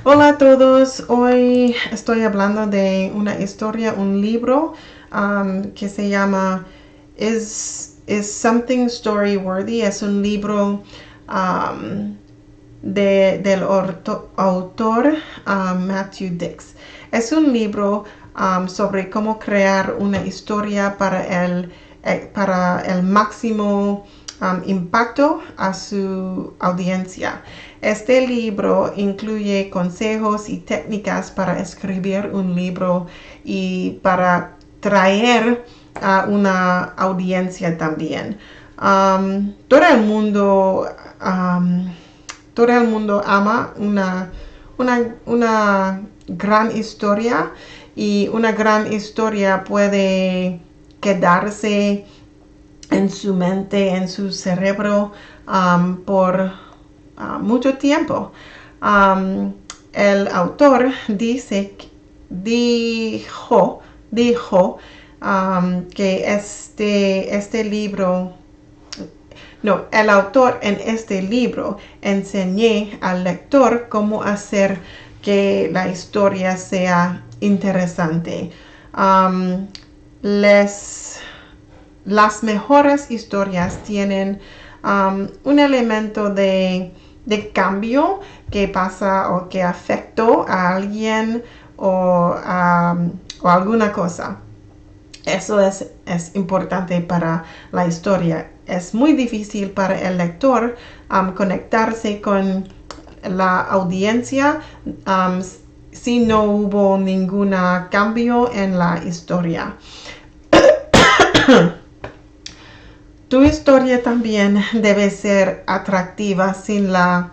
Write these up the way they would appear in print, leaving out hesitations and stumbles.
Hola a todos, hoy estoy hablando de una historia, un libro que se llama Is Something Story Worthy. Es un libro del autor Matthew Dix. Es un libro sobre cómo crear una historia para el máximo impacto a su audiencia. Este libro incluye consejos y técnicas para escribir un libro y para traer a una audiencia también. Um, todo el mundo um, Todo el mundo ama una gran historia, y una gran historia puede quedarse en su mente, en su cerebro por mucho tiempo. Um, el autor dijo que este libro, no, el autor en este libro enseñé al lector cómo hacer que la historia sea interesante. Um, les, las mejores historias tienen un elemento de cambio que pasa o que afectó a alguien o alguna cosa. Eso es importante para la historia. Es muy difícil para el lector conectarse con la audiencia si no hubo ningún cambio en la historia. Tu historia también debe ser atractiva sin la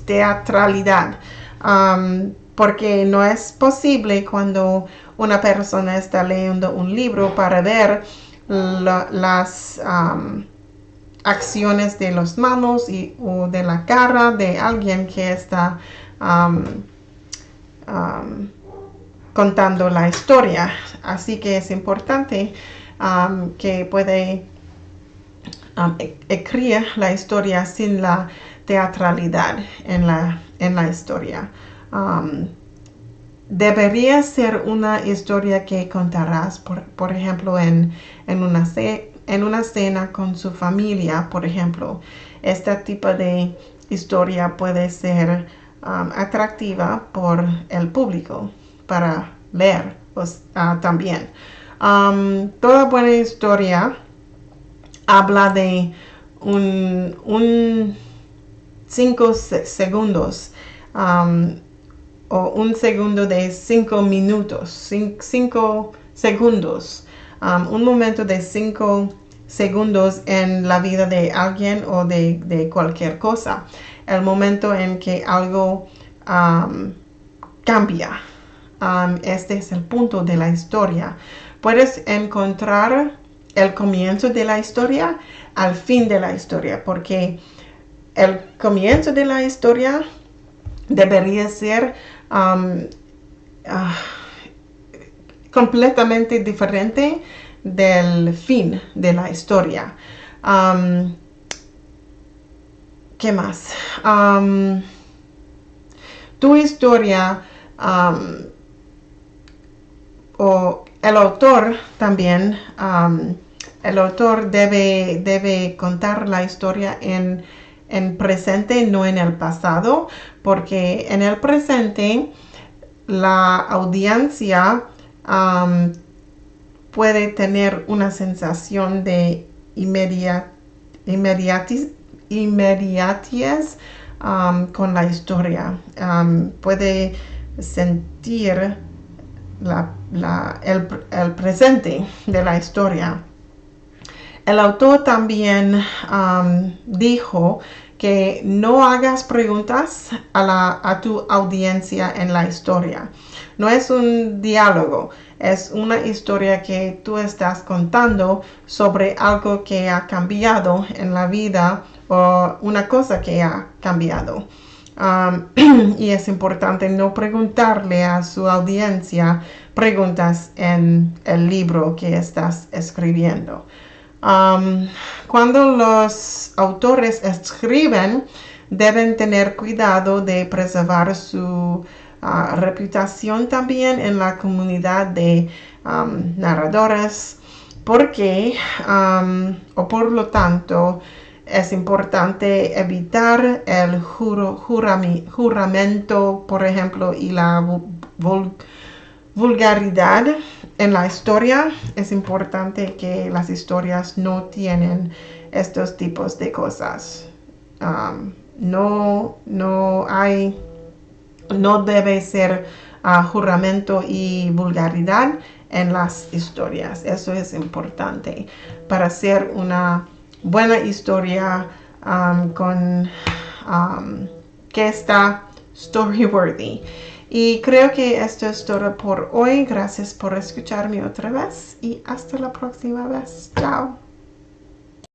teatralidad. Porque no es posible cuando una persona está leyendo un libro para ver las acciones de las manos o de la cara de alguien que está contando la historia. Así que es importante que puede escribir la historia sin la teatralidad en la historia. Debería ser una historia que contarás, por ejemplo, en una cena con su familia, por ejemplo. Este tipo de historia puede ser atractiva por el público para leer también. Toda buena historia habla de un 5 segundos o un segundo de 5 minutos, 5 segundos, un momento de 5 segundos en la vida de alguien o de cualquier cosa. El momento en que algo cambia. Este es el punto de la historia. Puedes encontrar el comienzo de la historia al fin de la historia, porque el comienzo de la historia debería ser completamente diferente del fin de la historia. ¿Qué más? Tu historia o el autor también, el autor debe contar la historia en presente, no en el pasado, porque en el presente la audiencia puede tener una sensación de inmediatez con la historia. Puede sentir el presente de la historia. El autor también dijo que no hagas preguntas a tu audiencia en la historia. No es un diálogo, es una historia que tú estás contando sobre algo que ha cambiado en la vida o una cosa que ha cambiado. Y es importante no preguntarle a su audiencia preguntas en el libro que estás escribiendo. Cuando los autores escriben, deben tener cuidado de preservar su reputación también en la comunidad de narradores, porque o por lo tanto es importante evitar el juramento, por ejemplo, y la vulgaridad en la historia. Es importante que las historias no tienen estos tipos de cosas. No debe ser juramento y vulgaridad en las historias. Eso es importante para hacer una buena historia que está story-worthy. Y creo que esto es todo por hoy. Gracias por escucharme otra vez y hasta la próxima vez. Chao.